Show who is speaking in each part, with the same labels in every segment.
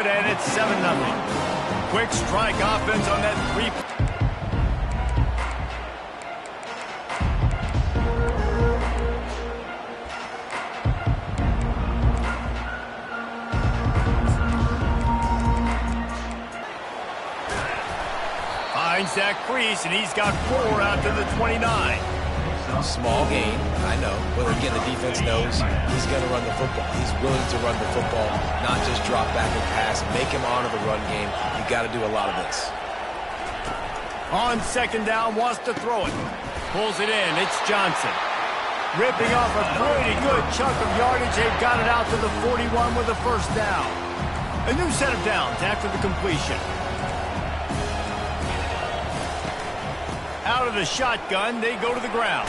Speaker 1: good, and it's 7-0. Quick strike offense on that three. Finds that crease, and he's got 4 out to the 29.
Speaker 2: Small gain, I know, but again, the defense knows he's going to run the football. He's willing to run the football, not just drop back and pass, make him honor the run game. You got to do a lot of this.
Speaker 1: On second down, wants to throw it. Pulls it in, it's Johnson. Ripping off a pretty good chunk of yardage. They've got it out to the 41 with a first down. A new set of downs after the completion. Out of the shotgun, they go to the ground.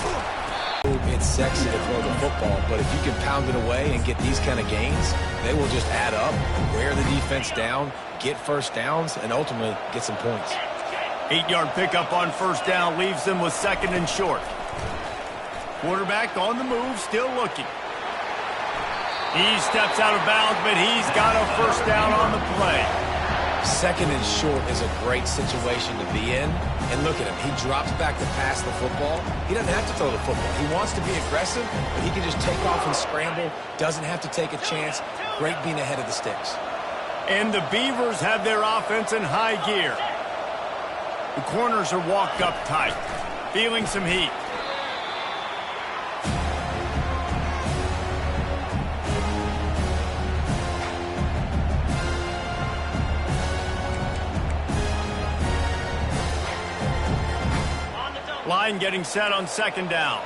Speaker 2: It's sexy to throw the football, but if you can pound it away and get these kind of gains, they will just add up, wear the defense down, get first downs, and ultimately get some points.
Speaker 1: 8-yard pickup on first down leaves them with second and short. Quarterback on the move, still looking. He steps out of bounds, but he's got a first down on the play.
Speaker 2: Second and short is a great situation to be in. And look at him. He drops back to pass the football. He doesn't have to throw the football. He wants to be aggressive, but he can just take off and scramble. Doesn't have to take a chance. Great being ahead of the sticks.
Speaker 1: And the Beavers have their offense in high gear. The corners are walked up tight, feeling some heat. Line getting set on second down.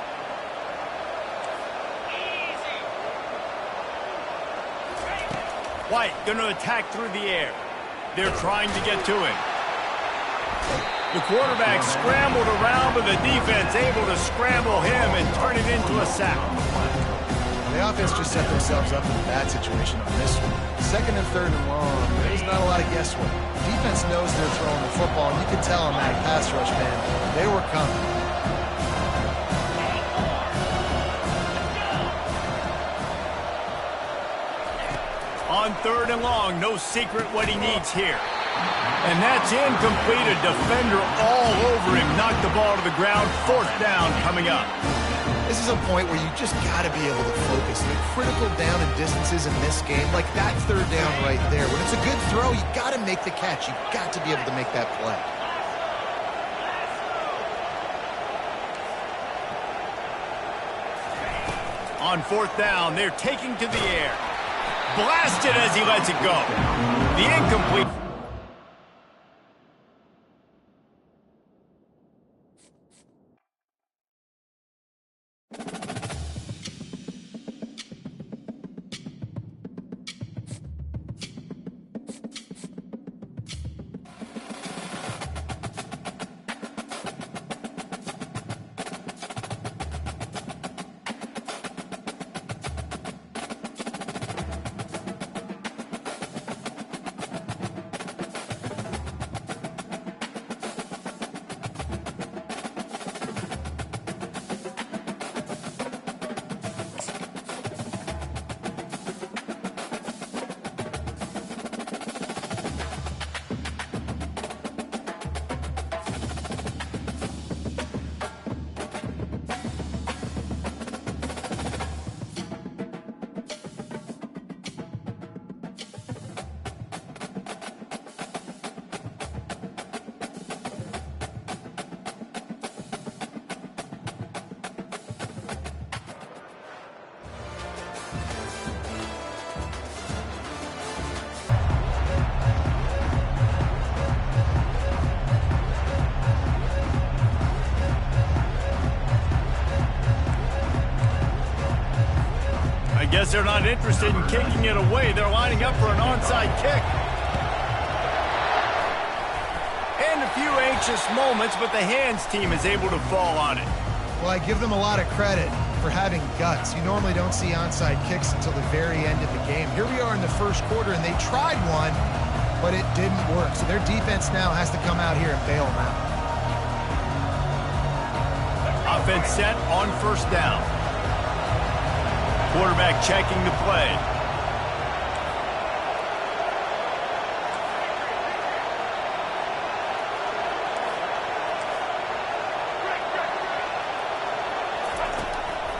Speaker 1: White going to attack through the air. They're trying to get to him. The quarterback scrambled around, but the defense able to scramble him and turn it into a sack.
Speaker 3: The offense just set themselves up in a bad situation on this one. Second and third and long, there's not a lot of guesswork. Defense knows they're throwing the football, and you could tell on that pass rush, man, they were coming.
Speaker 1: On third and long, no secret what he needs here. And that's incomplete. A defender all over him. Knocked the ball to the ground. Fourth down coming up.
Speaker 3: This is a point where you just got to be able to focus. The critical down and distances in this game, like that third down right there. When it's a good throw, you got to make the catch. You got to be able to make that play.
Speaker 1: On fourth down, they're taking to the air. Blasted as he lets it go. The incomplete. Guess they're not interested in kicking it away. They're lining up for an onside kick. And a few anxious moments, but the hands team is able to fall on it.
Speaker 3: Well, I give them a lot of credit for having guts. You normally don't see onside kicks until the very end of the game. Here we are in the first quarter, and they tried one, but it didn't work. So their defense now has to come out here and bail them out.
Speaker 1: Offense set on first down. Quarterback checking the play.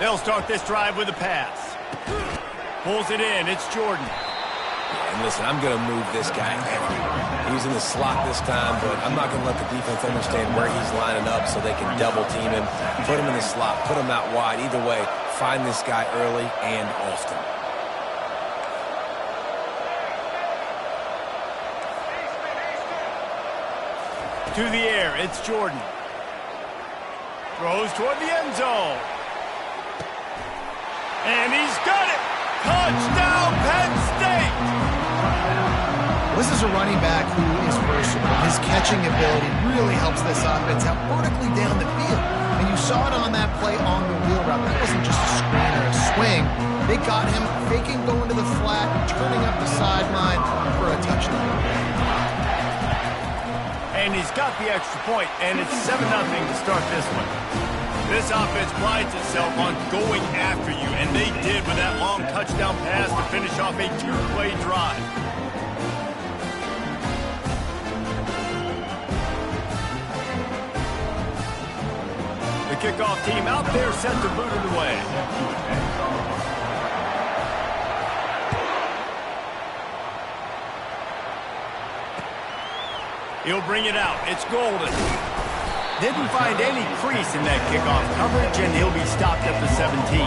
Speaker 1: They'll start this drive with a pass. Pulls it in. It's Jordan.
Speaker 2: And listen, I'm going to move this guy everywhere. He's in the slot this time, but I'm not going to let the defense understand where he's lining up so they can double team him. Put him in the slot, put him out wide. Either way, find this guy early and often.
Speaker 1: To the air, it's Jordan. Throws toward the end zone. And he's got it! Touchdown, Penn State!
Speaker 3: This is a running back who is versatile. His catching ability really helps this offense out vertically down the field. And you saw it on that play on the wheel route. That wasn't just a screen or a swing. They got him faking going to the flat, turning up the sideline for a touchdown.
Speaker 1: And he's got the extra point, and it's 7-0 to start this one. This offense prides itself on going after you, and they did with that long touchdown pass to finish off a 2-play drive. The kickoff team out there set to boot it away. He'll bring it out. It's Golden. Didn't find any crease in that kickoff coverage, and he'll be stopped at the 17.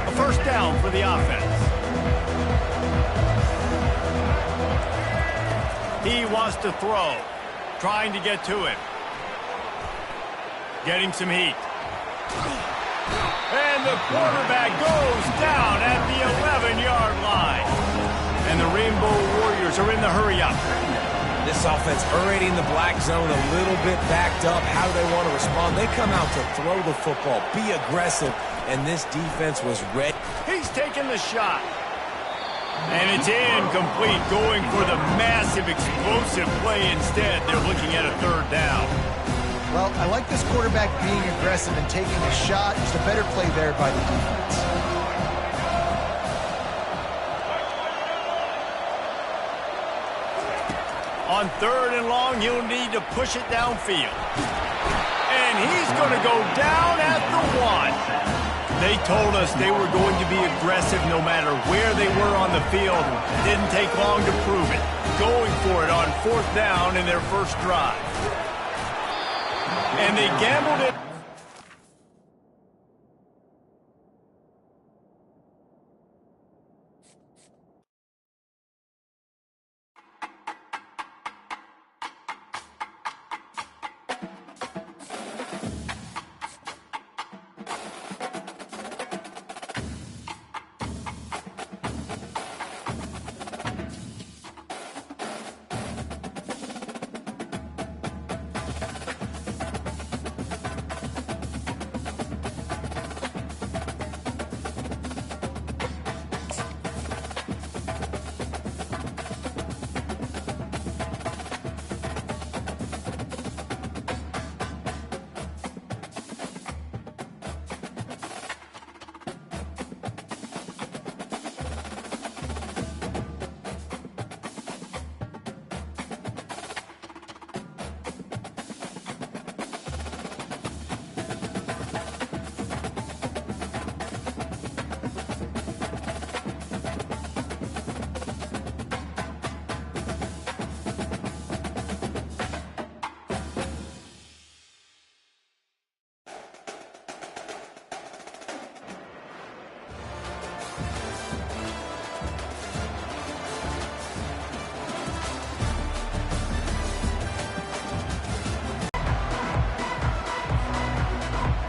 Speaker 1: A first down for the offense. He wants to throw. Trying to get to him. Getting some heat. And the quarterback goes down at the 11-yard line. And the Rainbow Warriors are in the hurry-up.
Speaker 2: This offense already in the black zone, a little bit backed up. How do they want to respond? They come out to throw the football, be aggressive, and this defense was ready.
Speaker 1: He's taking the shot. And it's incomplete, going for the massive, explosive play instead. They're looking at a third down.
Speaker 3: Well, I like this quarterback being aggressive and taking a shot. Just a better play there by the defense.
Speaker 1: On third and long, he'll need to push it downfield. And he's going to go down at the 1. They told us they were going to be aggressive no matter where they were on the field. Didn't take long to prove it. Going for it on fourth down in their first drive. And they gambled it.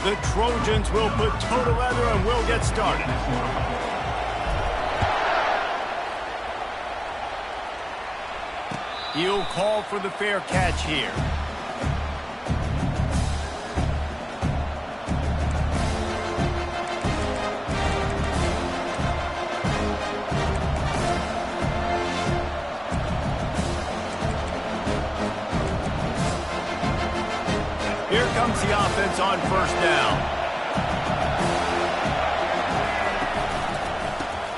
Speaker 1: The Trojans will put toe to leather and will get started. He'll call for the fair catch here. Here comes the offense on first down.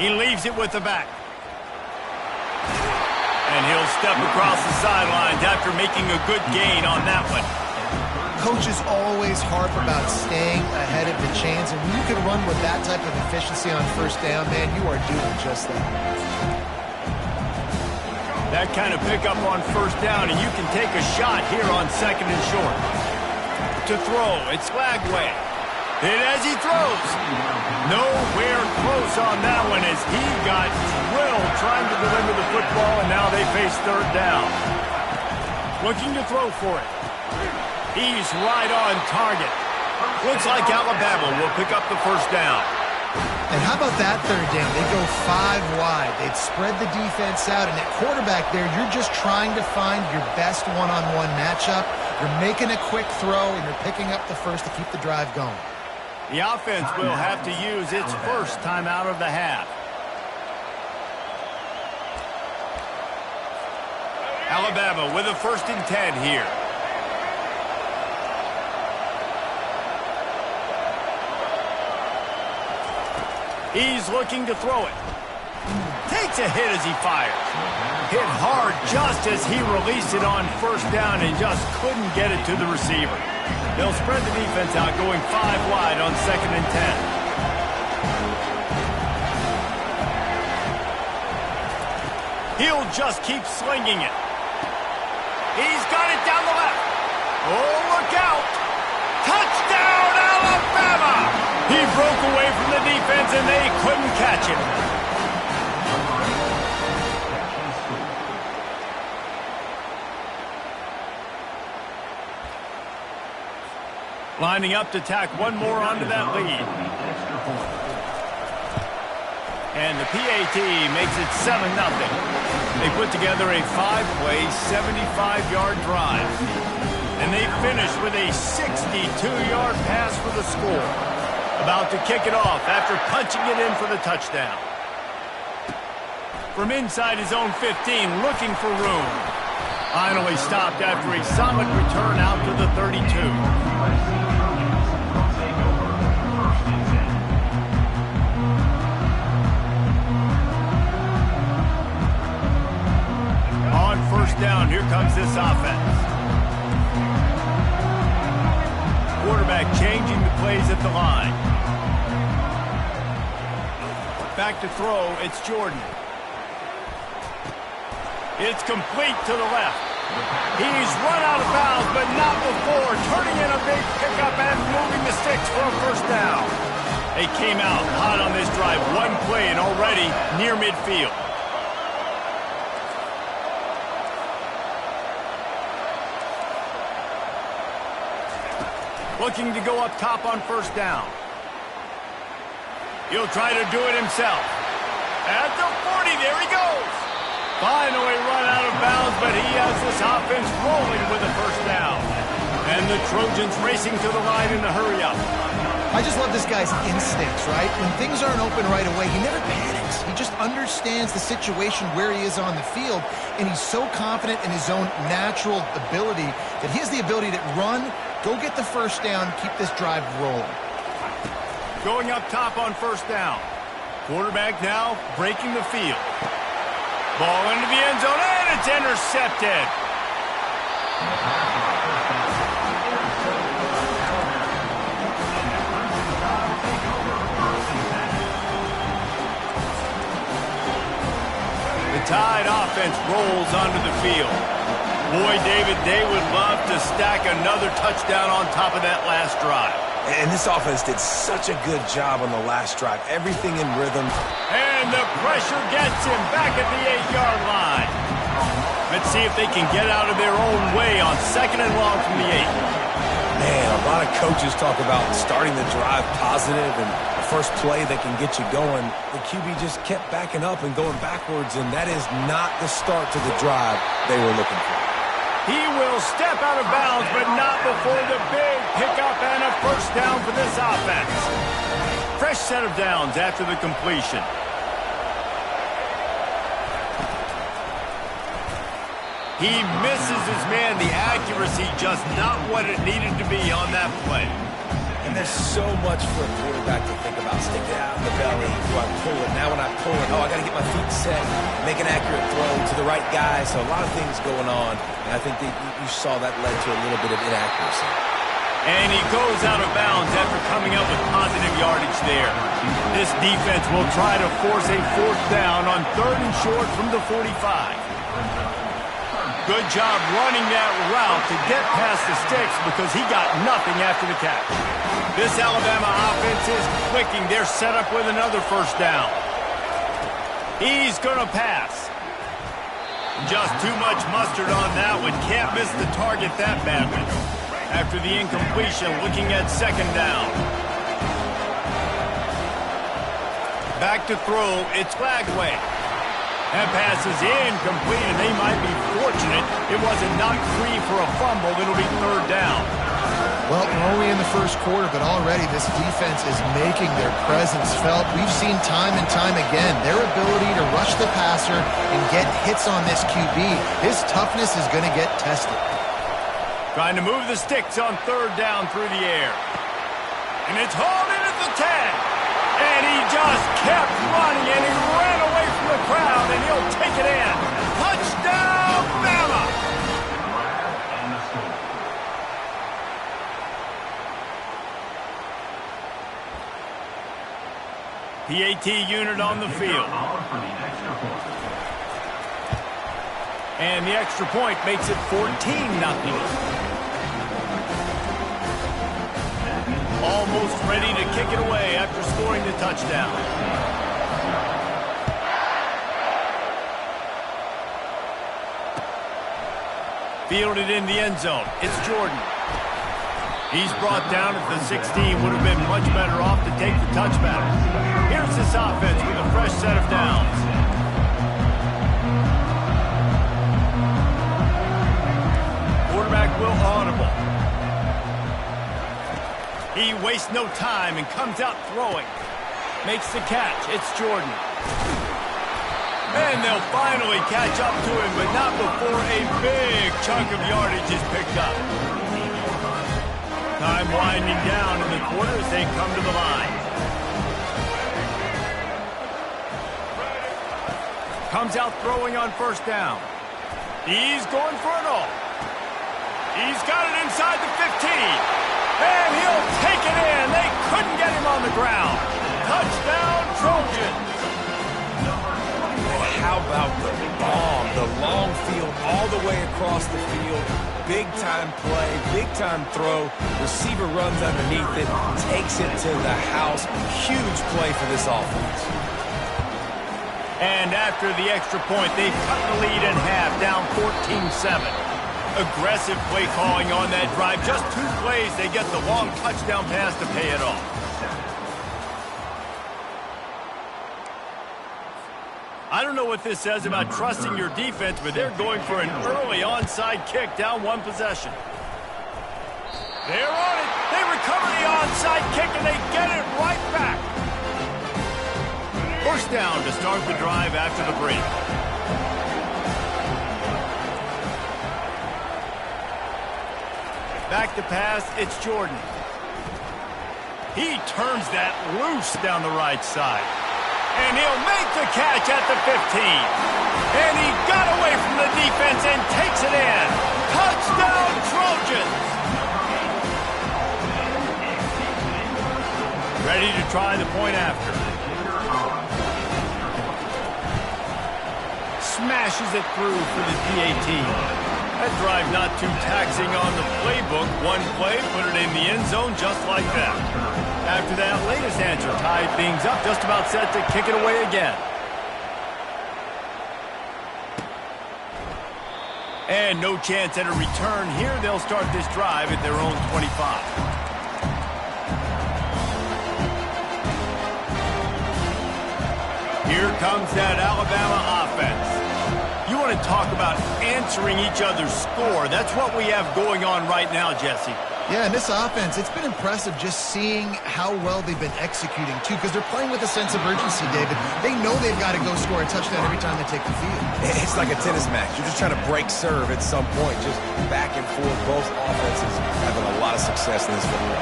Speaker 1: He leaves it with the back. And he'll step across the sidelines after making a good gain on that one.
Speaker 3: Coaches always harp about staying ahead of the chains, and when you can run with that type of efficiency on first down, man, you are doing just that.
Speaker 1: That kind of pickup on first down, and you can take a shot here on second and short. To throw, it's Lagway. And as he throws, nowhere close on that one as he got drilled trying to deliver the football, and now they face third down. Looking to throw for it. He's right on target. Looks like Alabama will pick up the first down.
Speaker 3: And how about that third down? They go 5 wide. They'd spread the defense out, and at quarterback there, you're just trying to find your best one-on-one matchup. You're making a quick throw, and you're picking up the first to keep the drive going.
Speaker 1: The offense will have to use its first timeout of the half. Alabama with a 1st and 10 here. He's looking to throw it. Takes a hit as he fires. Hit hard just as he released it on first down and just couldn't get it to the receiver. They'll spread the defense out going 5 wide on 2nd and 10. He'll just keep slinging it. He's got it down the left. Oh, look out. Touchdown, Alabama! He broke away from the defense and they couldn't catch him. Lining up to tack one more onto that lead. And the PAT makes it 7-0. They put together a 5-play, 75-yard drive. And they finish with a 62-yard pass for the score. About to kick it off after punching it in for the touchdown. From inside his own 15, looking for room. Finally stopped after a solid return out to the 32. On first down, here comes this offense. Quarterback changing the plays at the line. Back to throw, it's Jordan. It's complete to the left. He's run out of bounds, but not before turning in a big pickup and moving the sticks for a first down. They came out hot on this drive. One play and already near midfield. Looking to go up top on first down. He'll try to do it himself. At the 40, there he goes. Finally run out of bounds, but he has this offense rolling with a first down. And the Trojans racing to the line in the hurry up.
Speaker 3: I just love this guy's instincts, right? When things aren't open right away, he never panics. He just understands the situation where he is on the field, and he's so confident in his own natural ability that he has the ability to run, go get the first down, keep this drive rolling.
Speaker 1: Going up top on first down. Quarterback now breaking the field. Ball into the end zone, and it's intercepted. The Tide offense rolls onto the field. Boy, David, they would love to stack another touchdown on top of that last drive.
Speaker 2: And this offense did such a good job on the last drive. Everything in rhythm.
Speaker 1: And the pressure gets him back at the 8-yard line. Let's see if they can get out of their own way on 2nd and long from the 8.
Speaker 2: Man, a lot of coaches talk about starting the drive positive and the first play that can get you going. The QB just kept backing up and going backwards, and that is not the start to the drive they were looking for.
Speaker 1: He will step out of bounds, but not before the big pickup and a first down for this offense. Fresh set of downs after the completion. He misses his man. The accuracy just not what it needed to be on that play.
Speaker 3: And
Speaker 2: And there's so much for a quarterback to think about. Stick it out in the belly. Do I pull it? Now when I pull it, I got to get my feet set, make an accurate throw to the right guy. So a lot of things going on. And I think that you saw that led to a little bit of inaccuracy.
Speaker 1: And he goes out of bounds after coming up with positive yardage there. This defense will try to force a 4th down on 3rd and short from the 45. Good job running that route to get past the sticks because he got nothing after the catch. This Alabama offense is clicking. They're set up with another 1st down. He's going to pass. Just too much mustard on that one. Can't miss the target that badly. After the incompletion, looking at 2nd down. Back to throw. It's Flagway. That pass is incomplete, and they might be fortunate it wasn't knocked free for a fumble. It'll be 3rd down.
Speaker 3: Well, we're only in the 1st quarter, but already this defense is making their presence felt. We've seen time and time again their ability to rush the passer and get hits on this QB. His toughness is going to get tested.
Speaker 1: Trying to move the sticks on 3rd down through the air. And it's hauled in at the 10. And he just kept running, and he ran away from the crowd, and he'll take it in. Touchdown, Bama! PAT unit on the field. And the extra point makes it 14-0. Almost ready to kick it away after scoring the touchdown. Fielded in the end zone. It's Jordan. He's brought down at the 16. Would have been much better off to take the touchback. Here's this offense with a fresh set of downs. Quarterback will audible. He wastes no time and comes out throwing. Makes the catch. It's Jordan. And they'll finally catch up to him, but not before a big chunk of yardage is picked up. Time winding down in the quarter as they come to the line. Comes out throwing on 1st down. He's going for it all. He's got it inside the 15. And he'll take it in. They couldn't get him on the ground. Touchdown, Trojans.
Speaker 2: How about the bomb? The long field all the way across the field. Big-time play, big-time throw. Receiver runs underneath it, takes it to the house. Huge play for this offense.
Speaker 1: And after the extra point, they've cut the lead in half, down 14-7. Aggressive play calling on that drive. Just 2 plays, they get the long touchdown pass to pay it off. I don't know what this says about trusting your defense, but they're going for an early onside kick down 1 possession. They're on it. They recover the onside kick, and they get it right back. 1st down to start the drive after the break. Back to pass, it's Jordan. He turns that loose down the right side. And he'll make the catch at the 15. And he got away from the defense and takes it in. Touchdown, Trojans! Ready to try the point after. Smashes it through for the PAT. That drive not too taxing on the playbook. 1 play, put it in the end zone just like that. After that latest answer, tied things up, just about set to kick it away again. And no chance at a return here. They'll start this drive at their own 25. Here comes that Alabama offense. You want to talk about answering each other's score. That's what we have going on right now, Jesse.
Speaker 3: Yeah, and this offense, it's been impressive just seeing how well they've been executing, too, because they're playing with a sense of urgency, David. They know they've got to go score a touchdown every time they take the field.
Speaker 2: It's like a tennis match. You're just trying to break serve at some point, just back and forth. Both offenses having a lot of success in this football.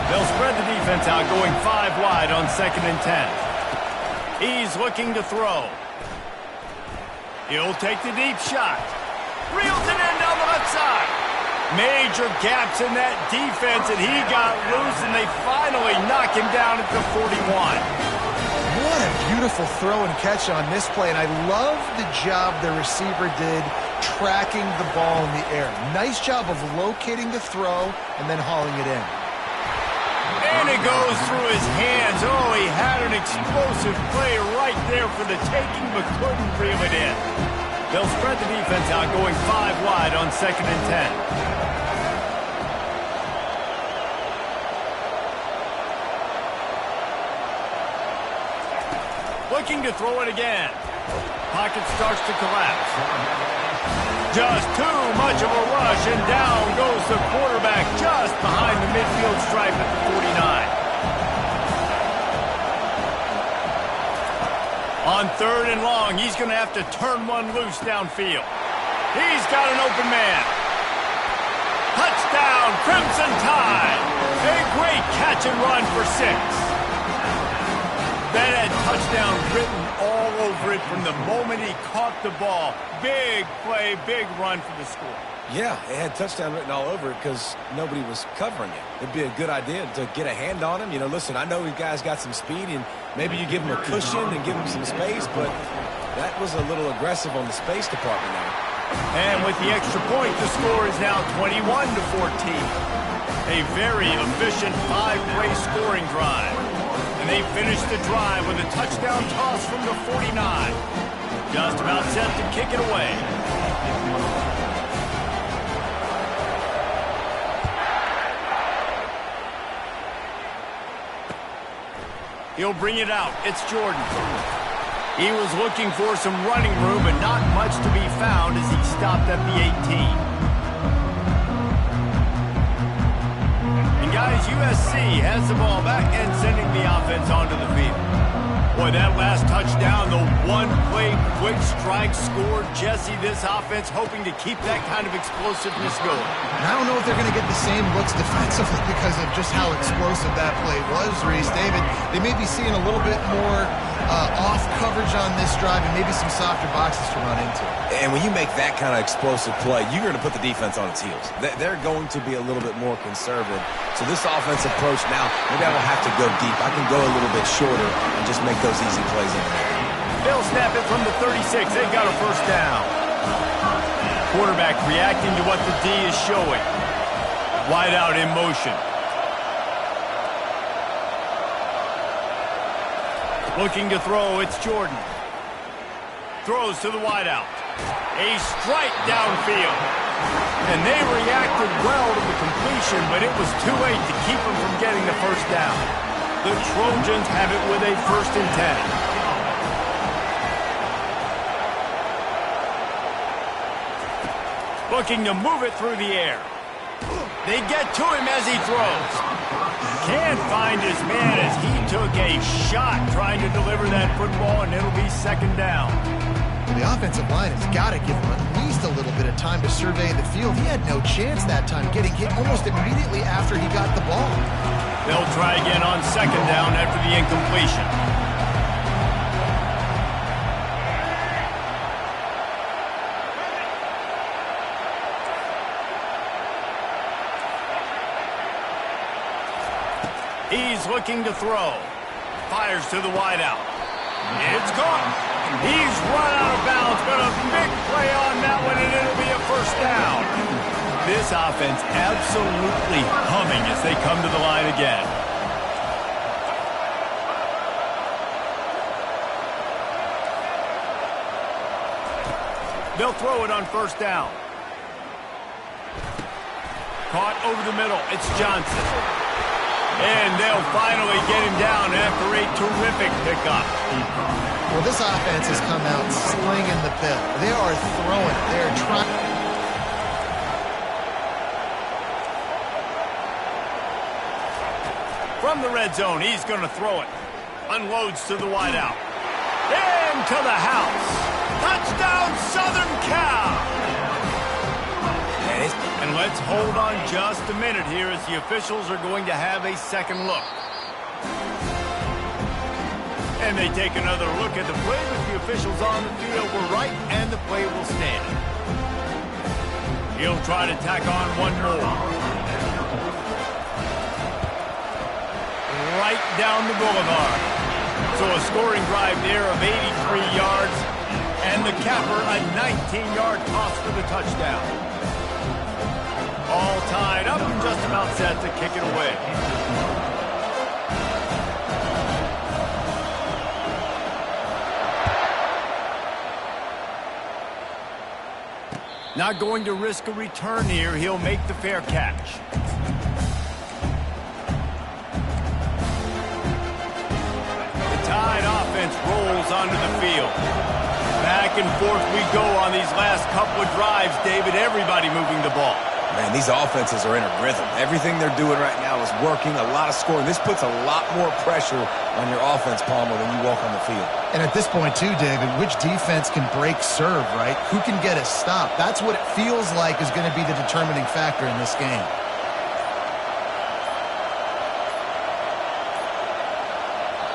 Speaker 1: They'll spread the defense out, going 5 wide on 2nd and 10. He's looking to throw. He'll take the deep shot. Reels it in down the left side. Major gaps in that defense, and he got loose, and they finally knock him down at the 41.
Speaker 3: What a beautiful throw and catch on this play, and I love the job the receiver did tracking the ball in the air. Nice job of locating the throw and then hauling it in.
Speaker 1: And it goes through his hands. Oh, he had an explosive play right there for the taking, but couldn't reel it in. They'll spread the defense out, going 5 wide on 2nd and 10. Looking to throw it again. Pocket starts to collapse. Just too much of a rush, and down goes the quarterback just behind the midfield stripe at the 49. On 3rd and long, he's going to have to turn one loose downfield. He's got an open man. Touchdown, Crimson Tide. A great catch and run for 6. That had touchdown written all over it from the moment he caught the ball. Big play, big run for the score.
Speaker 2: Yeah, it had touchdown written all over it because nobody was covering it. It'd be a good idea to get a hand on him. You know, listen, I know you guys got some speed, and maybe you give him a cushion and give him some space, but that was a little aggressive on the space department now.
Speaker 1: And with the extra point, the score is now 21-14. A very efficient 5-play scoring drive. And they finish the drive with a touchdown toss from the 49. Just about set to kick it away. He'll bring it out. It's Jordan. He was looking for some running room, but not much to be found as he stopped at the 18. Guys, USC has the ball back and sending the offense onto the field. Boy, that last touchdown, the one-play quick strike score. Jesse, this offense hoping to keep that kind of explosiveness going.
Speaker 3: And I don't know if they're going to get the same looks defensively because of just how explosive that play was, Reese. David, they may be seeing a little bit more off coverage on this drive and maybe some softer boxes to run into.
Speaker 2: And when you make that kind of explosive play, you're going to put the defense on its heels. They're going to be a little bit more conservative. So this offensive approach now, maybe I don't have to go deep. I can go a little bit shorter and just make those easy plays in there.
Speaker 1: They'll snap it from the 36. They've got a first down. Quarterback reacting to what the D is showing. Wide out in motion. Looking to throw, it's Jordan. Throws to the wideout. A strike downfield. And they reacted well to the completion, but it was too late to keep them from getting the first down. The Trojans have it with a 1st and 10. Looking to move it through the air. They get to him as he throws. Can't find his man as he took a shot trying to deliver that football, and it'll be 2nd down.
Speaker 3: Well, the offensive line has got to give him at least a little bit of time to survey the field. He had no chance that time, getting hit almost immediately after he got the ball.
Speaker 1: They'll try again on 2nd down after the incompletion. He's looking to throw. Fires to the wideout. It's caught. He's run out of bounds, but a big play on that one, and it'll be a 1st down. This offense absolutely humming as they come to the line again. They'll throw it on 1st down. Caught over the middle. It's Johnson. And they'll finally get him down after a terrific pickup.
Speaker 3: Well, this offense has come out slinging the bill. They are throwing it. They are trying.
Speaker 1: From the red zone, he's going to throw it. Unloads to the wideout. Into the house. Touchdown, Southern Cal. And let's hold on just a minute here as the officials are going to have a second look. And they take another look at the play, but the officials on the field were right, and the play will stand. He'll try to tack on one more. Right down the boulevard. So a scoring drive there of 83 yards, and the capper a 19-yard toss for the touchdown. All tied up and just about set to kick it away. Not going to risk a return here. He'll make the fair catch. The Tide offense rolls onto the field. Back and forth we go on these last couple of drives, David. Everybody moving the ball.
Speaker 2: Man, these offenses are in a rhythm. Everything they're doing right now is working, a lot of scoring. This puts a lot more pressure on your offense, Palmer, when you walk on the field.
Speaker 3: And at this point, too, David, which defense can break serve, right? Who can get a stop? That's what it feels like is going to be the determining factor in this game.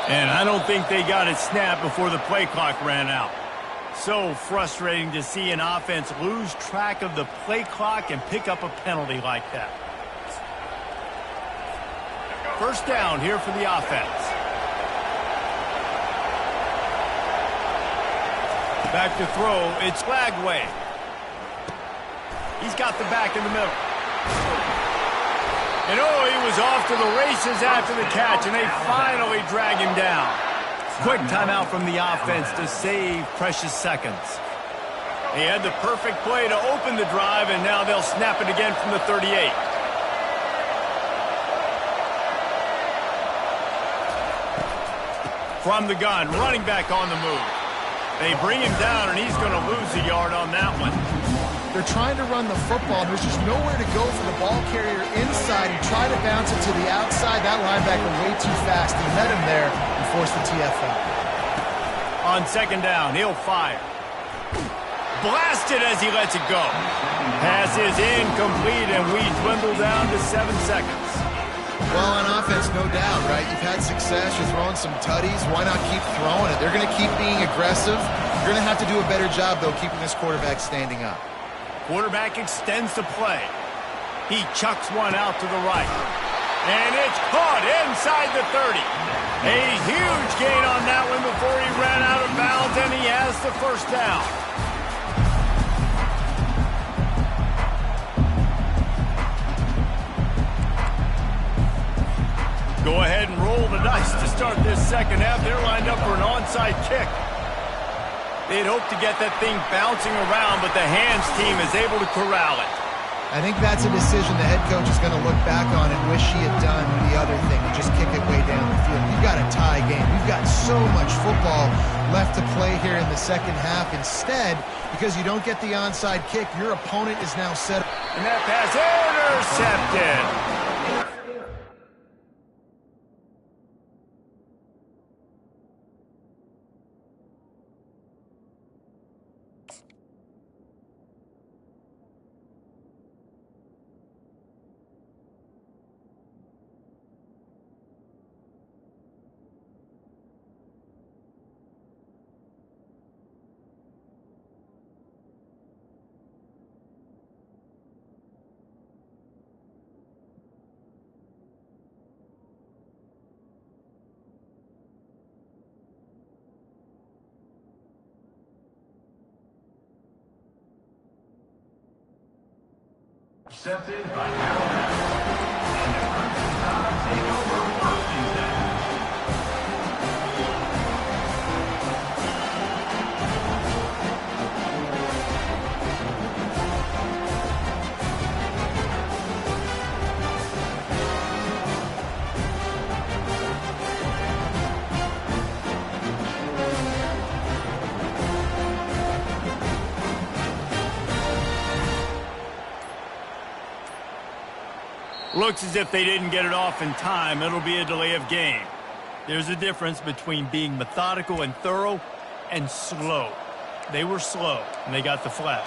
Speaker 1: And I don't think they got it snapped before the play clock ran out. So frustrating to see an offense lose track of the play clock and pick up a penalty like that. First down here for the offense. Back to throw. It's Lagway. He's got the back in the middle. And oh, he was off to the races after the catch, and they finally drag him down. Quick timeout from the offense to save precious seconds. He had the perfect play to open the drive, and now they'll snap it again from the 38. From the gun, running back on the move. They bring him down, and he's going to lose a yard on that one.
Speaker 3: They're trying to run the football. There's just nowhere to go for the ball carrier inside. He tried to bounce it to the outside. That linebacker way too fast. He met him there and forced the TFL.
Speaker 1: On second down, he'll fire. Blasted as he lets it go. Pass is incomplete, and we dwindle down to 7 seconds.
Speaker 3: Well, on offense, no doubt, right? You've had success. You're throwing some tutties. Why not keep throwing it? They're going to keep being aggressive. You're going to have to do a better job, though, keeping this quarterback standing up.
Speaker 1: Quarterback extends the play. He chucks one out to the right. And it's caught inside the 30. A huge gain on that one before he ran out of bounds, and he has the first down. Go ahead and roll the dice to start this second half. They're lined up for an onside kick. They'd hope to get that thing bouncing around, but the hands team is able to corral it.
Speaker 3: I think that's a decision the head coach is going to look back on and wish he had done the other thing and just kick it way down the field. You've got a tie game. You've got so much football left to play here in the second half. Instead, because you don't get the onside kick, your opponent is now set up.
Speaker 1: And that pass intercepted.
Speaker 4: Accepted by and the first take over first and 10.
Speaker 1: Looks as if they didn't get it off in time. It'll be a delay of game. There's a difference between being methodical and thorough and slow. They were slow, and they got the flag.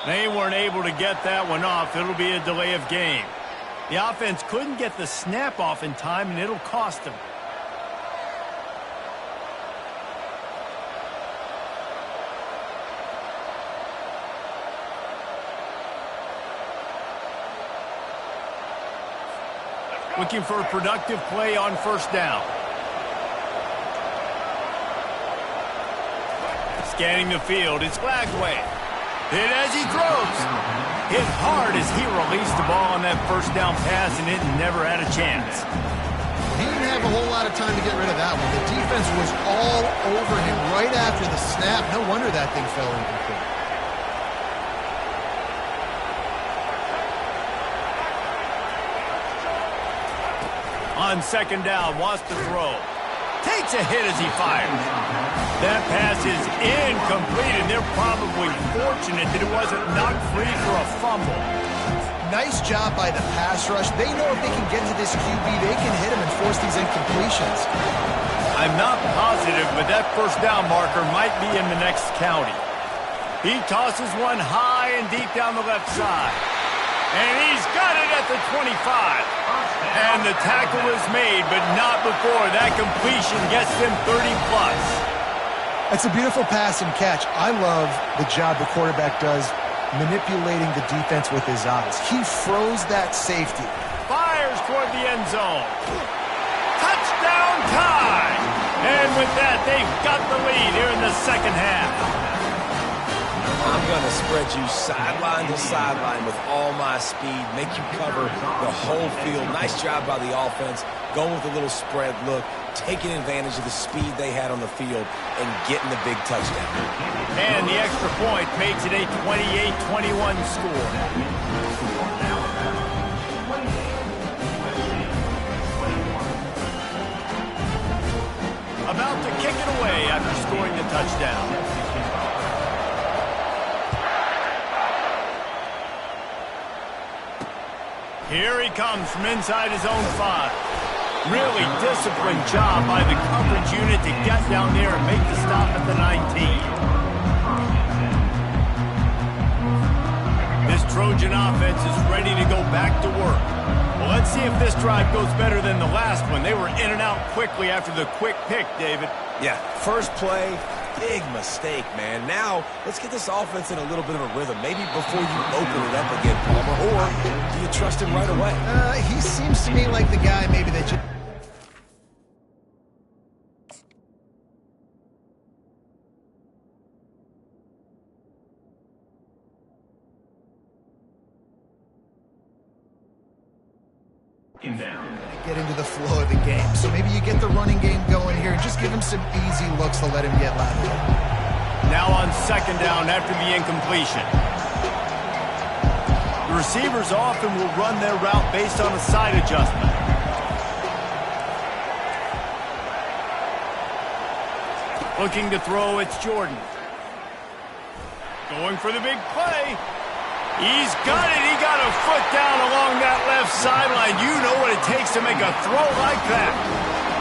Speaker 1: They weren't able to get that one off. It'll be a delay of game. The offense couldn't get the snap off in time, and it'll cost them. Looking for a productive play on first down. Scanning the field, it's Flagway. Hit as he throws. Hit hard as he released the ball on that first down pass, and it never had a chance.
Speaker 3: He didn't have a whole lot of time to get rid of that one. The defense was all over him right after the snap. No wonder that thing fell incomplete.
Speaker 1: On second down, wants to throw. Takes a hit as he fires. That pass is incomplete, and they're probably fortunate that it wasn't knocked free for a fumble.
Speaker 3: Nice job by the pass rush. They know if they can get to this QB, they can hit him and force these incompletions.
Speaker 1: I'm not positive, but that first down marker might be in the next county. He tosses one high and deep down the left side. And he's got it at the 25. And the tackle is made, but not before that completion gets them 30-plus.
Speaker 3: It's a beautiful pass and catch. I love the job the quarterback does manipulating the defense with his eyes. He froze that safety.
Speaker 1: Fires toward the end zone. Touchdown tie! And with that, they've got the lead here in the second half.
Speaker 2: I'm going to spread you sideline to sideline with all my speed, make you cover the whole field. Nice job by the offense, going with a little spread look, taking advantage of the speed they had on the field and getting the big touchdown.
Speaker 1: And the extra point makes it a 28-21 score. About to kick it away after scoring the touchdown. Here he comes from inside his own 5. Really disciplined job by the coverage unit to get down there and make the stop at the 19. This Trojan offense is ready to go back to work. Well, let's see if this drive goes better than the last one. They were in and out quickly after the quick pick, David.
Speaker 2: Yeah, first play, big mistake, man. Now, let's get this offense in a little bit of a rhythm. Maybe before you open it up again, Palmer, or do you trust him right away?
Speaker 3: He seems to me like the guy maybe that you... get into the flow of the game. So maybe you get the running game going here and just give him some easy looks to let him get lateral.
Speaker 1: Now on second down after the incompletion. The receivers often will run their route based on a side adjustment. Looking to throw, it's Jordan. Going for the big play. He's got it. He got a foot down along that left sideline. You know what it takes to make a throw like that.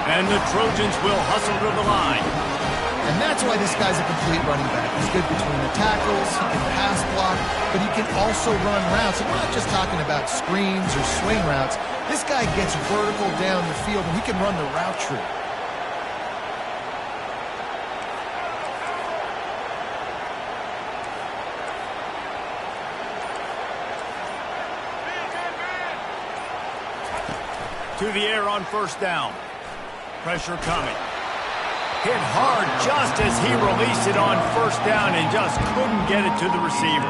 Speaker 1: And the Trojans will hustle to the line.
Speaker 3: And that's why this guy's a complete running back. He's good between the tackles, he can pass block, but he can also run routes. And we're not just talking about screens or swing routes. This guy gets vertical down the field, and he can run the route tree.
Speaker 1: To the air on first down. Pressure coming. Hit hard just as he released it on first down and just couldn't get it to the receiver.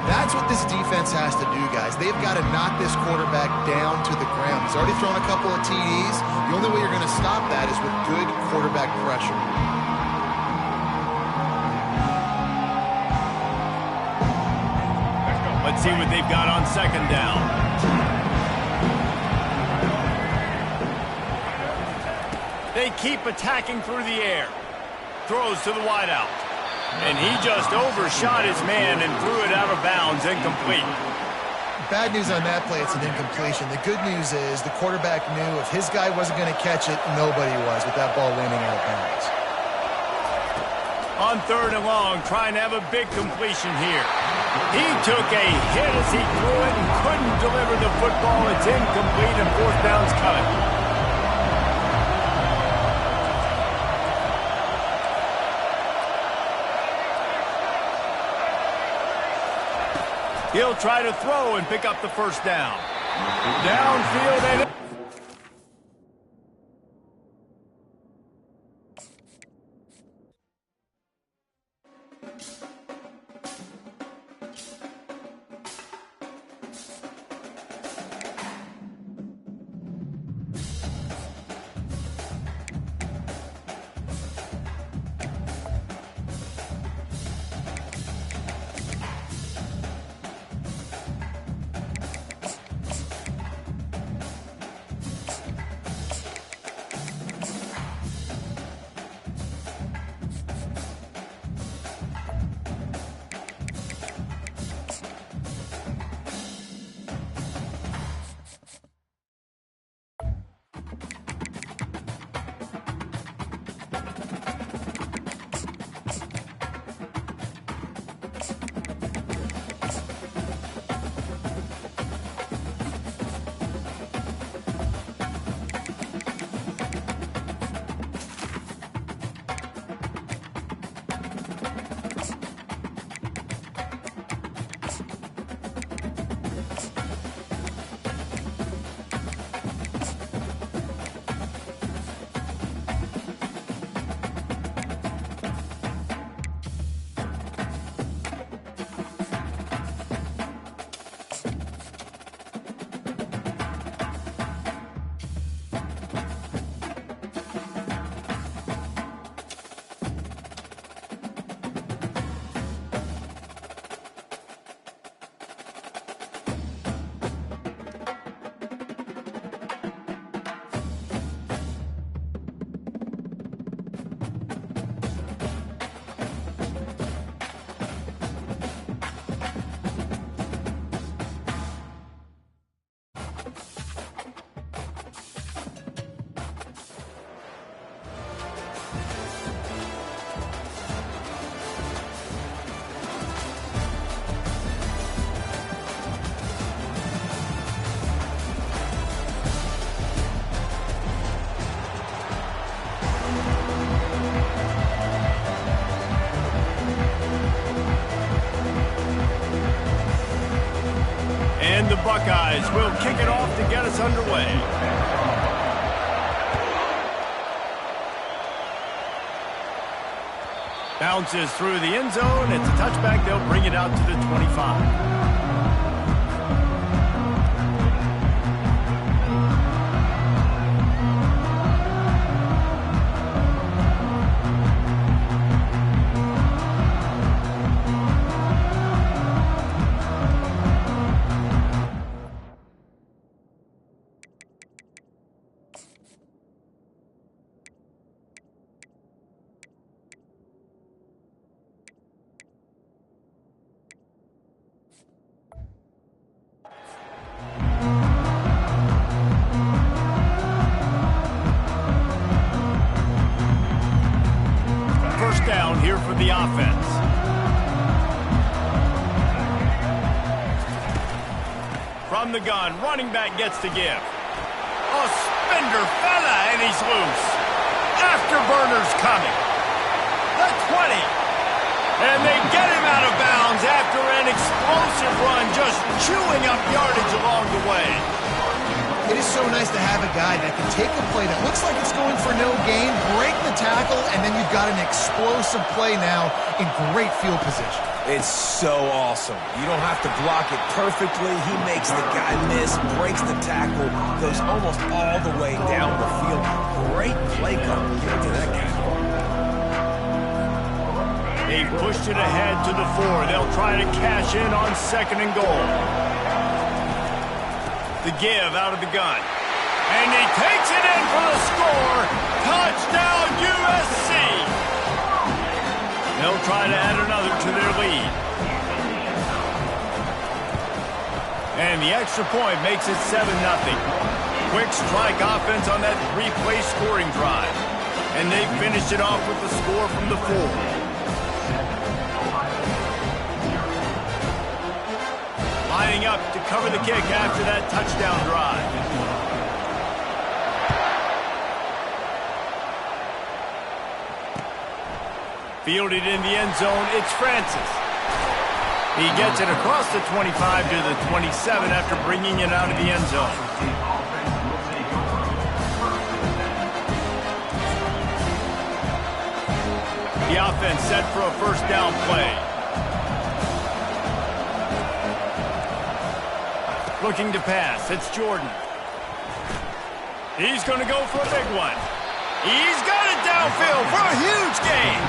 Speaker 3: That's what this defense has to do, guys. They've got to knock this quarterback down to the ground. He's already thrown a couple of TDs. The only way you're going to stop that is with good quarterback pressure.
Speaker 1: Let's see what they've got on second down. They keep attacking through the air. Throws to the wideout. And he just overshot his man and threw it out of bounds, incomplete.
Speaker 3: Bad news on that play, it's an incompletion. The good news is the quarterback knew if his guy wasn't going to catch it, nobody was with that ball landing out of bounds.
Speaker 1: On third and long, trying to have a big completion here. He took a hit as he threw it and couldn't deliver the football. It's incomplete and fourth down's coming. He'll try to throw and pick up the first down. Downfield and... The Buckeyes will kick it off to get us underway. Bounces through the end zone. It's a touchback. They'll bring it out to the 25. Down here for the offense. From the gun, running back gets to give. A spender fella, and he's loose. Afterburner's coming. The 20. And they get him out of bounds after an explosive run, just chewing up yardage along the way.
Speaker 3: It is so nice to have a guy that can take a play that looks like it's going for no gain, break the tackle, and then you've got an explosive play now in great field position.
Speaker 2: It's so awesome. You don't have to block it perfectly. He makes the guy miss, breaks the tackle, goes almost all the way down the field. Great play call. Give it to that guy.
Speaker 1: They pushed it ahead to the 4. They'll try to cash in on 2nd and goal. The give out of the gun. And he takes it in for the score. Touchdown, USC. They'll try to add another to their lead. And the extra point makes it 7-0. Quick strike offense on that 3-play scoring drive. And they finished it off with the score from the 4. Lining up to cover the kick after that touchdown drive. Fielded in the end zone, it's Francis. He gets it across the 25 to the 27 after bringing it out of the end zone. The offense set for a first down play. Looking to pass, it's Jordan. He's going to go for a big one. He's got it downfield for a huge gain.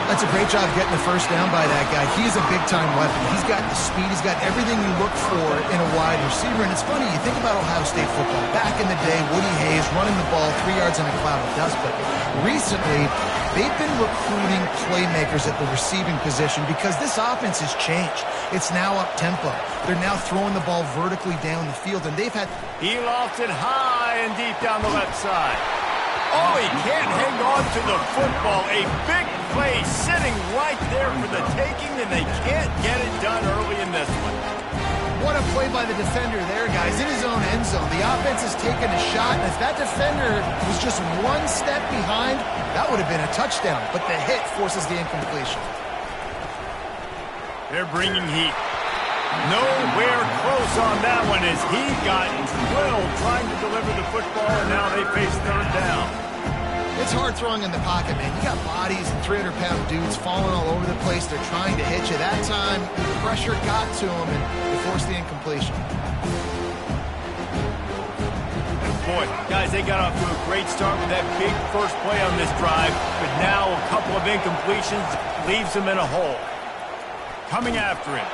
Speaker 3: That's a great job getting the first down by that guy. He is a big-time weapon. He's got the speed. He's got everything you look for in a wide receiver. And it's funny, you think about Ohio State football. Back in the day, Woody Hayes running the ball 3 yards in a cloud of dust. But recently, they've been recruiting playmakers at the receiving position because this offense has changed. It's now up-tempo. They're now throwing the ball vertically down the field, and they've had...
Speaker 1: He lofted high and deep down the left side. Oh, he can't hang on to the football. A big play sitting right there for the taking, and they can't get it done early in this one.
Speaker 3: What a play by the defender there, guys. In his own end zone. The offense has taken a shot, and if that defender was just one step behind, that would have been a touchdown. But the hit forces the incompletion.
Speaker 1: They're bringing heat. Nowhere close on that one as he got drilled trying to deliver the football, and now they face third down.
Speaker 3: It's hard throwing in the pocket, man. You got bodies and 300-pound dudes falling all over the place. They're trying to hit you. That time, the pressure got to him, and it forced the incompletion.
Speaker 1: Boy, guys, they got off to a great start with that big first play on this drive, but now a couple of incompletions leaves them in a hole. Coming after him.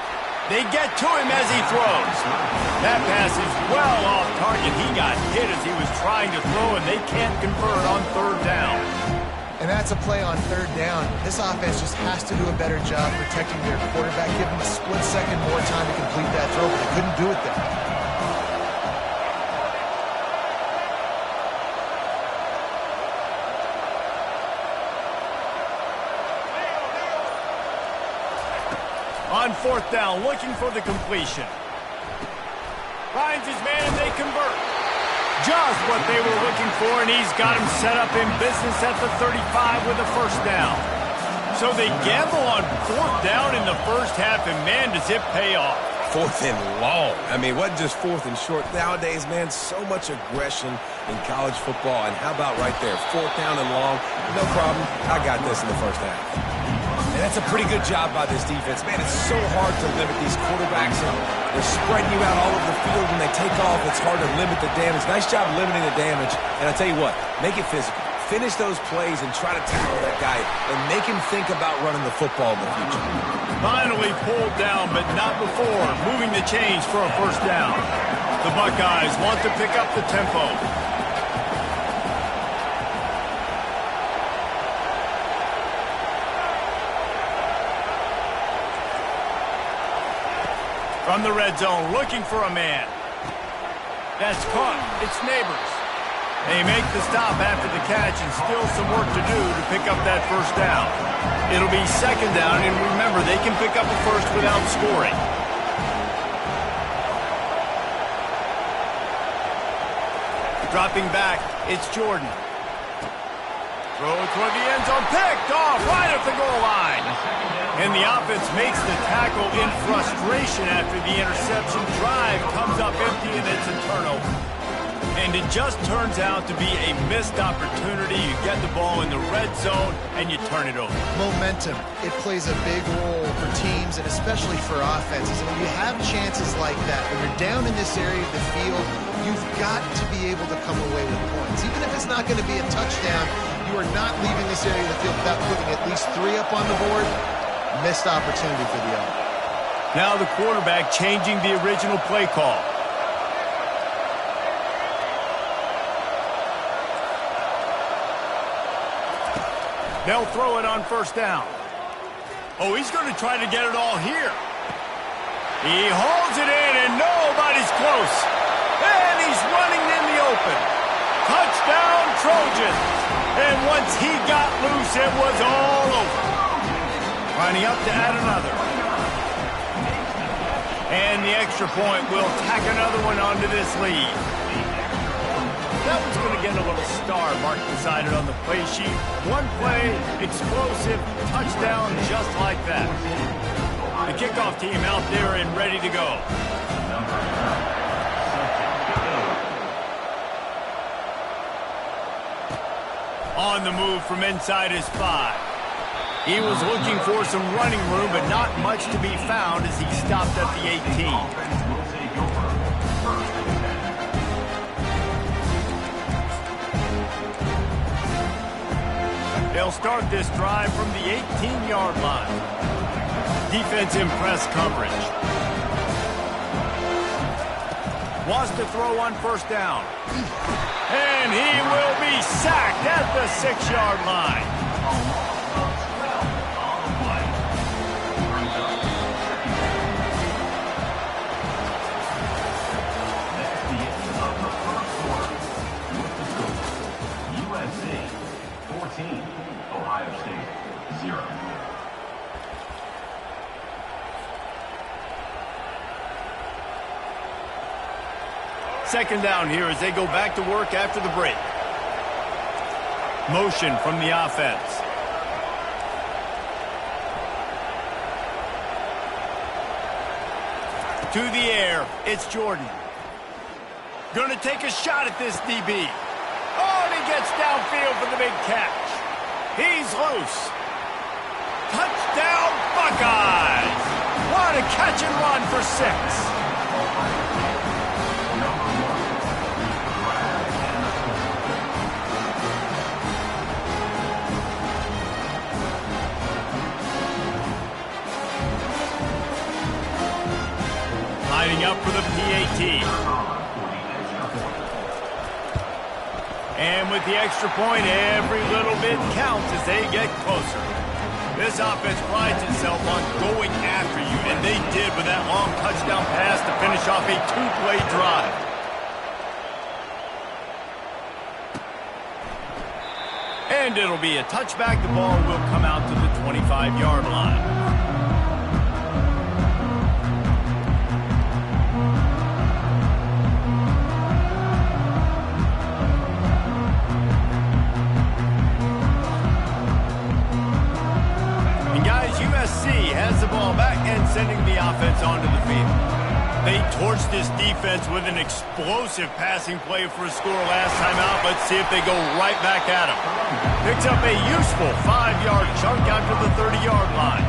Speaker 1: They get to him as he throws. That pass is well off target. He got hit as he was trying to throw, and they can't convert on third down.
Speaker 3: And that's a play on third down. This offense just has to do a better job protecting their quarterback. Give him a split second more time to complete that throw, but they couldn't do it there.
Speaker 1: On fourth down, looking for the completion. Finds his man, and they convert. Just what they were looking for, and he's got him set up in business at the 35 with a first down. So they gamble on fourth down in the first half, and man, does it pay off.
Speaker 2: Fourth and long. I mean, what just fourth and short? Nowadays, man, so much aggression in college football. And how about right there? Fourth down and long. No problem. I got this in the first half. And that's a pretty good job by this defense. Man, it's so hard to limit these quarterbacks. And they're spreading you out all over the field. When they take off, it's hard to limit the damage. Nice job limiting the damage. And I tell you what, make it physical. Finish those plays and try to tackle that guy and make him think about running the football in the future.
Speaker 1: Finally pulled down, but not before. Moving the chains for a first down. The Buckeyes want to pick up the tempo. From the red zone, looking for a man. That's caught. It's Neighbors. They make the stop after the catch, and still some work to do to pick up that first down. It'll be second down, and remember, they can pick up a first without scoring. Dropping back, it's Jordan. Throw toward the end zone, picked off right at the goal line. And the offense makes the tackle in frustration after the interception. Drive comes up empty, and it's a turnover. And it just turns out to be a missed opportunity. You get the ball in the red zone, and you turn it over.
Speaker 3: Momentum, it plays a big role for teams and especially for offenses. And when you have chances like that, when you're down in this area of the field, you've got to be able to come away with points. Even if it's not going to be a touchdown, you are not leaving this area of the field without putting at least 3 up on the board. Missed opportunity for the other.
Speaker 1: Now the quarterback changing the original play call. They'll throw it on first down. Oh, he's going to try to get it all here. He hauls it in, and nobody's close. And he's running in the open. Touchdown, Trojans. And once he got loose, it was all over. Lining up to add another. And the extra point will tack another one onto this lead. That one's going to get a little star marked beside it on the play sheet. One play, explosive, touchdown, just like that. The kickoff team out there and ready to go. On the move from inside his 5. He was looking for some running room, but not much to be found as he stopped at the 18. They'll start this drive from the 18-yard line. Defense in press coverage. Wants to throw on first down. And he will be sacked at the 6-yard line.
Speaker 4: Ohio State 0.
Speaker 1: Second down here as they go back to work after the break. Motion from the offense. To the air, it's Jordan. Gonna take a shot at this DB. Oh, and he gets downfield for the big catch. He's loose. Touchdown, Buckeyes! What a catch and run for 6. Lining up for the PAT. And with the extra point, every little bit counts as they get closer. This offense prides itself on going after you, and they did with that long touchdown pass to finish off a 2-play drive. And it'll be a touchback. The ball will come out to the 25-yard line. Has the ball back and sending the offense onto the field. They torched this defense with an explosive passing play for a score last time out. Let's see if they go right back at him. Picks up a useful 5-yard chunk out to the 30-yard line.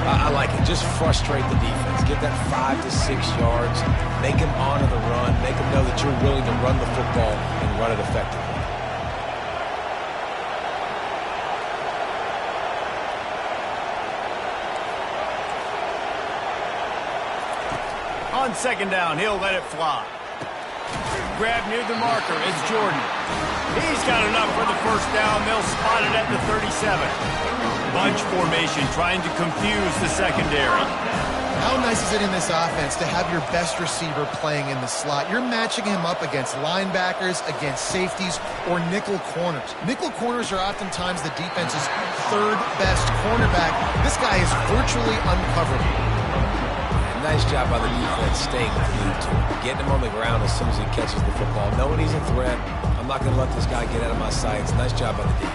Speaker 2: I like it. Just frustrate the defense. Get that 5 to 6 yards. Make them honor the run. Make them know that you're willing to run the football and run it effectively.
Speaker 1: On second down, he'll let it fly. Grab near the marker, it's Jordan. He's got enough for the first down. They'll spot it at the 37. Bunch formation trying to confuse the secondary.
Speaker 3: How nice is it in this offense to have your best receiver playing in the slot? You're matching him up against linebackers, against safeties, or nickel corners. Nickel corners are oftentimes the defense's third best cornerback. This guy is virtually uncoverable.
Speaker 2: Nice job by the defense staying glued to him. Getting him on the ground as soon as he catches the football. Knowing he's a threat, I'm not going to let this guy get out of my sights. Nice job by the D.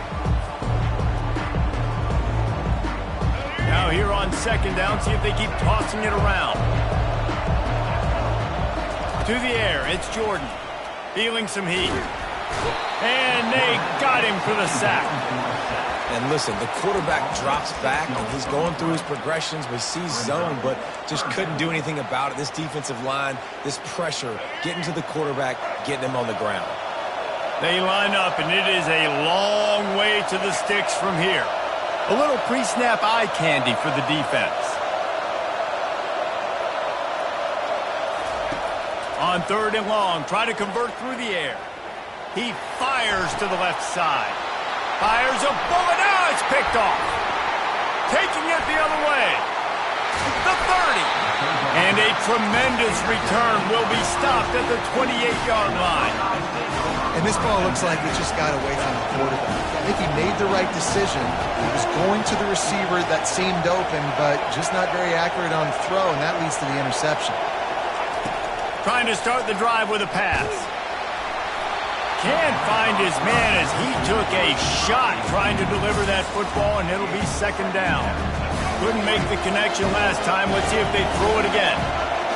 Speaker 1: Now here on second down, see if they keep tossing it around. To the air, it's Jordan. Feeling some heat. And they got him for the sack.
Speaker 2: And listen, the quarterback drops back, and he's going through his progressions. We see zone, but just couldn't do anything about it. This defensive line, this pressure, getting to the quarterback, getting him on the ground.
Speaker 1: They line up, and it is a long way to the sticks from here. A little pre-snap eye candy for the defense. On 3rd and long, try to convert through the air. He fires to the left side. Fires a bullet. Now it's picked off. Taking it the other way. The 30. And a tremendous return will be stopped at the 28-yard line.
Speaker 3: And this ball looks like it just got away from the quarterback. I think he made the right decision. He was going to the receiver that seemed open, but just not very accurate on throw, and that leads to the interception.
Speaker 1: Trying to start the drive with a pass. Can't find his man as he took a shot trying to deliver that football, and it'll be 2nd down. Couldn't make the connection last time. Let's see if they throw it again.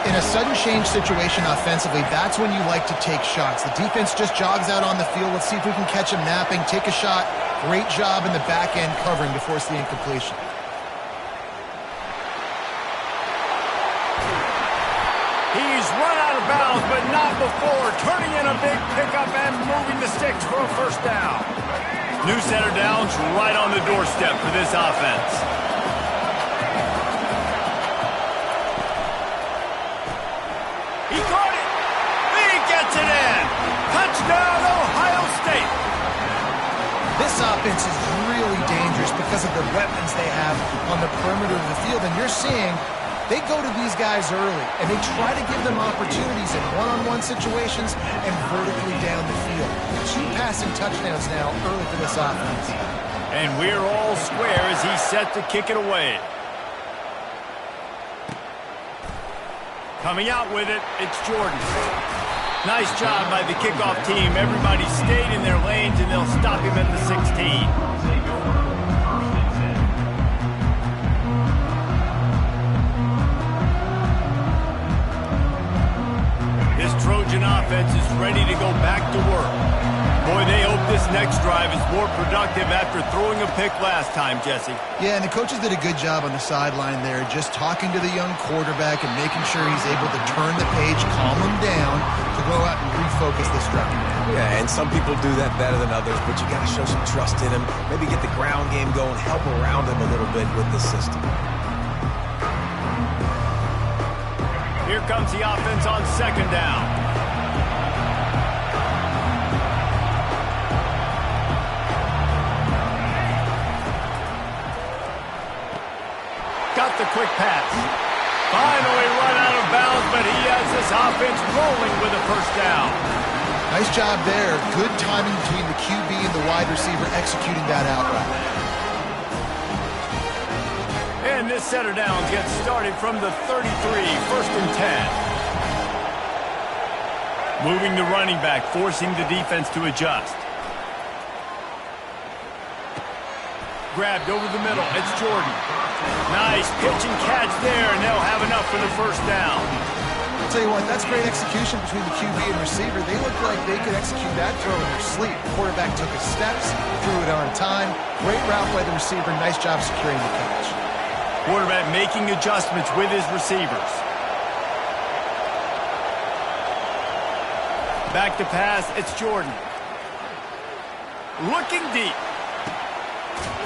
Speaker 3: In a sudden change situation offensively, that's when you like to take shots. The defense just jogs out on the field. Let's see if we can catch him napping, take a shot. Great job in the back end covering to force the incompletion.
Speaker 1: He's run out of bounds, but not before. Turning in a big pickup and moving the sticks for a 1st down. New center downs right on the doorstep for this offense. He caught it. He gets it in. Touchdown, Ohio State.
Speaker 3: This offense is really dangerous because of the weapons they have on the perimeter of the field, and you're seeing they go to these guys early, and they try to give them opportunities in one-on-one situations and vertically down the field. 2 passing touchdowns now early for this offense.
Speaker 1: And we're all square as he's set to kick it away. Coming out with it, it's Jordan. Nice job by the kickoff team. Everybody stayed in their lanes, and they'll stop him at the 16. Trojan offense is ready to go back to work. Boy, they hope this next drive is more productive after throwing a pick last time, Jesse.
Speaker 3: Yeah, and the coaches did a good job on the sideline there, just talking to the young quarterback and making sure he's able to turn the page, calm him down, to go out and refocus this drive.
Speaker 2: Yeah, and some people do that better than others, but you got to show some trust in him, maybe get the ground game going, help around him a little bit with the system.
Speaker 1: Here comes the offense on 2nd down. Got the quick pass. Finally run out of bounds, but he has this offense rolling with a 1st down.
Speaker 3: Nice job there. Good timing between the QB and the wide receiver executing that out route.
Speaker 1: And this center down gets started from the 33, 1st and 10. Moving the running back, forcing the defense to adjust. Grabbed over the middle. It's Jordan. Nice pitch and catch there, and they'll have enough for the 1st down.
Speaker 3: I'll tell you what, that's great execution between the QB and receiver. They looked like they could execute that throw in their sleep. The quarterback took his steps, threw it on time. Great route by the receiver. Nice job securing the catch.
Speaker 1: Quarterback making adjustments with his receivers. Back to pass, it's Jordan. Looking deep.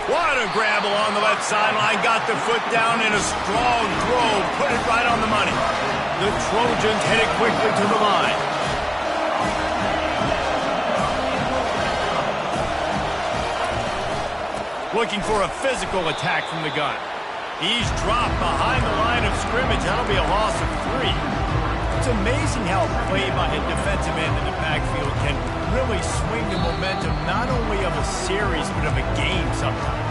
Speaker 1: What a grab along the left sideline. Got the foot down in a strong throw. Put it right on the money. The Trojans headed quickly to the line. Looking for a physical attack from the gun. He's dropped behind the line of scrimmage. That'll be a loss of 3. It's amazing how play by a defensive end in the backfield can really swing the momentum not only of a series but of a game sometimes.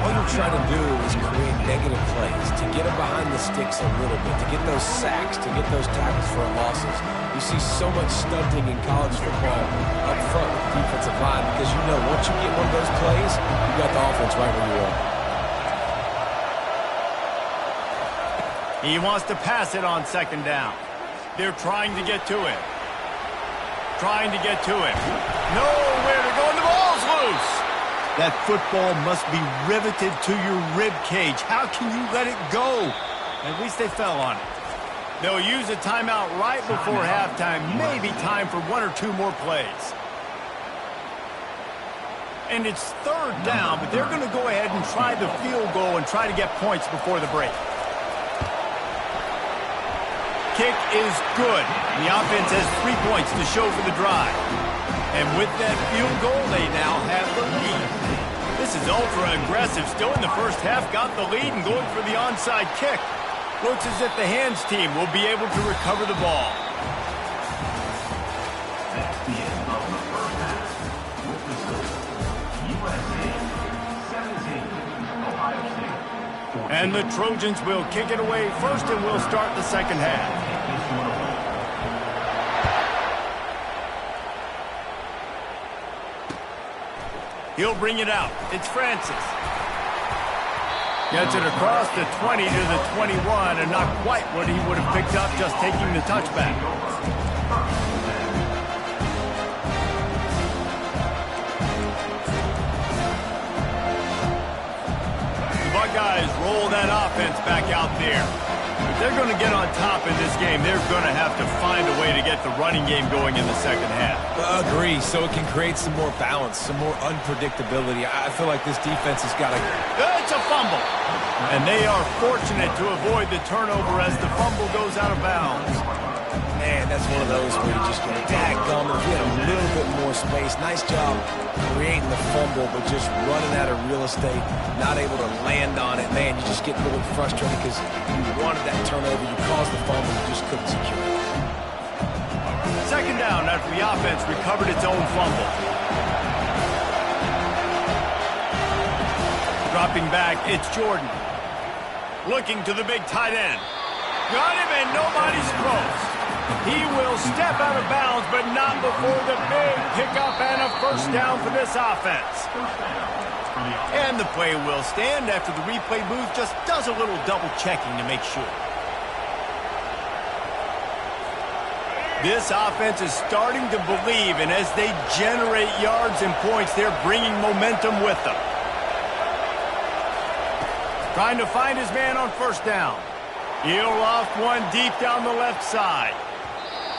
Speaker 2: All you're trying to do is create negative plays, to get them behind the sticks a little bit, to get those sacks, to get those tackles for losses. You see so much stunting in college football up front with the defensive line because you know once you get one of those plays, you got the offense right where you are.
Speaker 1: He wants to pass it on 2nd down. They're trying to get to it. trying to get to him. Nowhere to go, and the ball's loose. That football must be riveted to your rib cage. How can you let it go? At least they fell on it. They'll use a timeout right before halftime. Maybe time for one or two more plays. And it's third down, but they're going to go ahead and try the field goal and try to get points before the break. Kick is good. The offense has 3 points to show for the drive. And with that field goal, they now have the lead. This is ultra-aggressive. Still in the first half, got the lead and going for the onside kick. Looks as if the hands team will be able to recover the ball.
Speaker 4: That's the end of the first half. With the score, USA 17, Ohio State 14.
Speaker 1: And the Trojans will kick it away first, and we'll start the second half. He'll bring it out. It's Francis. Gets it across the 20 to the 21, and not quite what he would have picked up just taking the touchback. The Buckeyes roll that offense back out there. If they're going to get on top in this game, they're going to have to find a way to get the running game going in the second half.
Speaker 2: Agree, so it can create some more balance, some more unpredictability. I feel like this defense has got to...
Speaker 1: It's a fumble. And they are fortunate to avoid the turnover as the fumble goes out of bounds.
Speaker 2: Man, that's one of those where you just go, dadgum, if you had a little bit more space. Nice job creating the fumble, but just running out of real estate, not able to land on it. Man, you just get a little frustrated because you wanted that turnover, you caused the fumble, you just couldn't secure it.
Speaker 1: Second down after the offense recovered its own fumble. Dropping back, it's Jordan. Looking to the big tight end. Got him, and nobody's close. He will step out of bounds, but not before the big pickup and a first down for this offense. And the play will stand after the replay booth just does a little double checking to make sure. This offense is starting to believe, and as they generate yards and points, they're bringing momentum with them. Trying to find his man on first down. He'll loft one deep down the left side.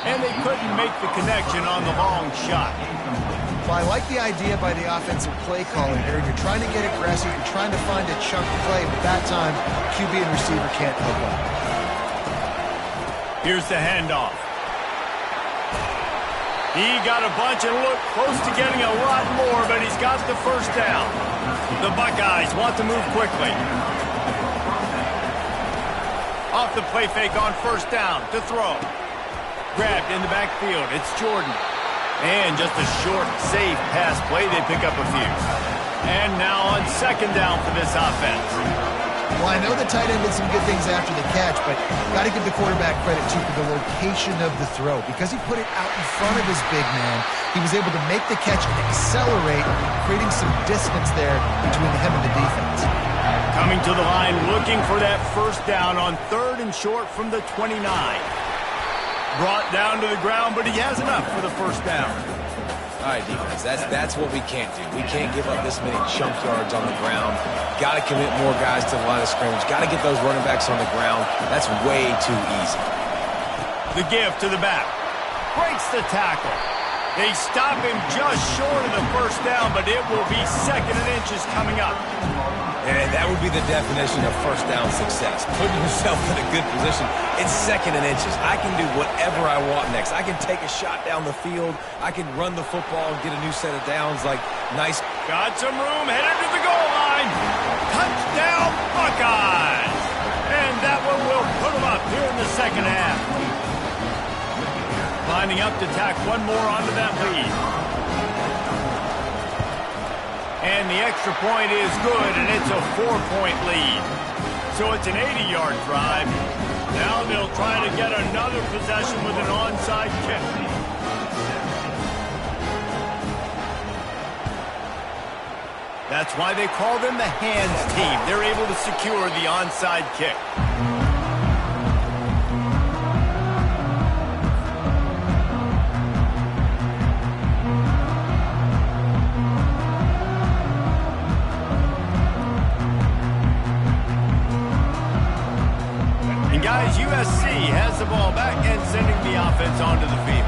Speaker 1: And they couldn't make the connection on the long shot.
Speaker 3: Well, I like the idea by the offensive play caller here. You're trying to get aggressive. You're trying to find a chunk play, but that time, QB and receiver can't help up.
Speaker 1: Here's the handoff. He got a bunch and looked close to getting a lot more, but he's got the first down. The Buckeyes want to move quickly. Off the play fake on first down to throw. Grabbed in the backfield. It's Jordan. And just a short, safe pass play. They pick up a few. And now on second down for this offense.
Speaker 3: Well, I know the tight end did some good things after the catch, but got to give the quarterback credit, too, for the location of the throw. Because he put it out in front of his big man, he was able to make the catch and accelerate, creating some distance there between him and the defense.
Speaker 1: Coming to the line, looking for that first down on third and short from the 29. Brought down to the ground, but he has enough for the first down.
Speaker 2: All right, defense, that's what we can't do. We can't give up this many chunk yards on the ground. Got to commit more guys to the line of scrimmage. Got to get those running backs on the ground. That's way too easy.
Speaker 1: The give to the back. Breaks the tackle. They stop him just short of the first down, but it will be second and inches coming up.
Speaker 2: And that would be the definition of first down success. Putting yourself in a good position. It's second and inches. I can do whatever I want next. I can take a shot down the field. I can run the football and get a new set of downs. Like, nice.
Speaker 1: Got some room, headed to the goal line. Touchdown, Buckeyes. And that one will put them up here in the second half. Lining up to tack one more onto that lead. And the extra point is good, and it's a 4-point lead. So it's an 80-yard drive. Now they'll try to get another possession with an onside kick. That's why they call them the hands team. They're able to secure the onside kick. USC has the ball back and sending the offense onto the field.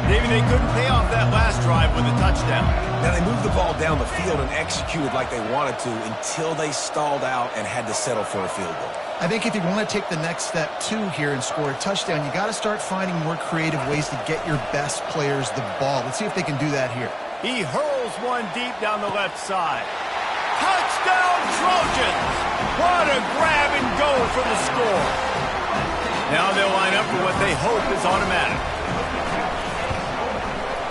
Speaker 1: Maybe they couldn't pay off that last drive with a touchdown.
Speaker 2: Now, they moved the ball down the field and executed like they wanted to until they stalled out and had to settle for a field goal.
Speaker 3: I think if you want to take the next step, too, here and score a touchdown, you got to start finding more creative ways to get your best players the ball. Let's see if they can do that here.
Speaker 1: He hurls one deep down the left side. Touchdown, Trojans! What a grab and go for the score. Now they'll line up for what they hope is automatic.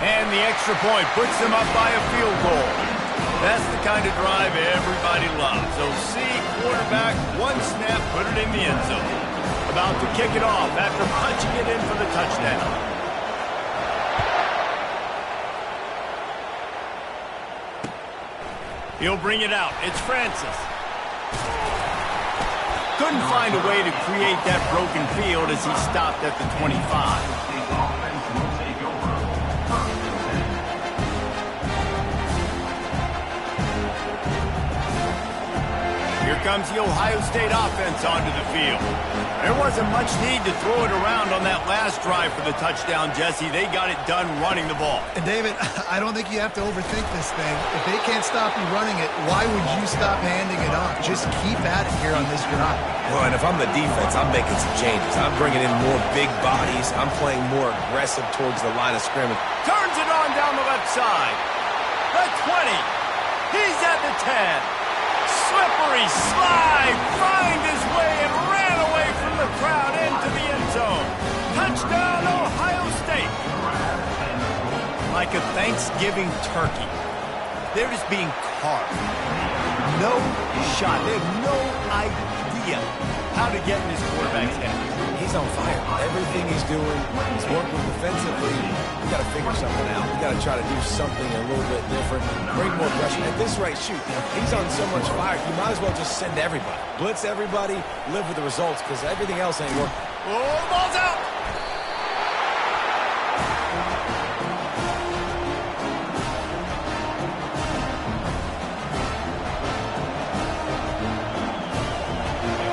Speaker 1: And the extra point puts them up by a field goal. That's the kind of drive everybody loves. OC quarterback, one snap, put it in the end zone. About to kick it off after punching it in for the touchdown. He'll bring it out. It's Francis. Couldn't find a way to create that broken field as he stopped at the 25.
Speaker 4: State offense will take over. First and 10.
Speaker 1: Here comes the Ohio State offense onto the field. There wasn't much need to throw it around on that last drive for the touchdown, Jesse. They got it done running the ball.
Speaker 3: And, David, I don't think you have to overthink this thing. If they can't stop you running it, why would you stop handing it off? Just keep at it here on this drive.
Speaker 2: Well, and if I'm the defense, I'm making some changes. I'm bringing in more big bodies. I'm playing more aggressive towards the line of scrimmage.
Speaker 1: Turns it on down the left side. The 20. He's at the 10. Slippery slide. Find his way and ran away from the crowd into the end zone. Touchdown, Ohio State. Like a Thanksgiving turkey. They're just being carved. No shot. They have no idea how to get in his quarterback's head.
Speaker 2: He's on fire. Everything he's doing, he's working defensively. We got to figure something out. We got to try to do something a little bit different. Bring more pressure. At this rate, shoot, he's on so much fire. You might as well just send everybody. Blitz everybody, live with the results, because everything else ain't working.
Speaker 1: Oh, the ball's out.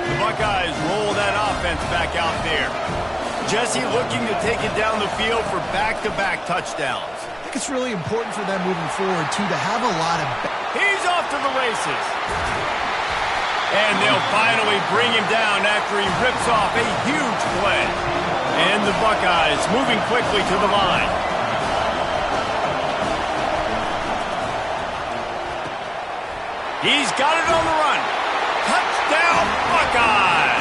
Speaker 1: The Buckeyes roll that offense back out there. Jesse looking to take it down the field for back-to-back touchdowns.
Speaker 3: I think it's really important for them moving forward, too, to have a lot of...
Speaker 1: He's off to the races. And they'll finally bring him down after he rips off a huge play. And the Buckeyes moving quickly to the line. He's got it on the run. Touchdown, Buckeyes!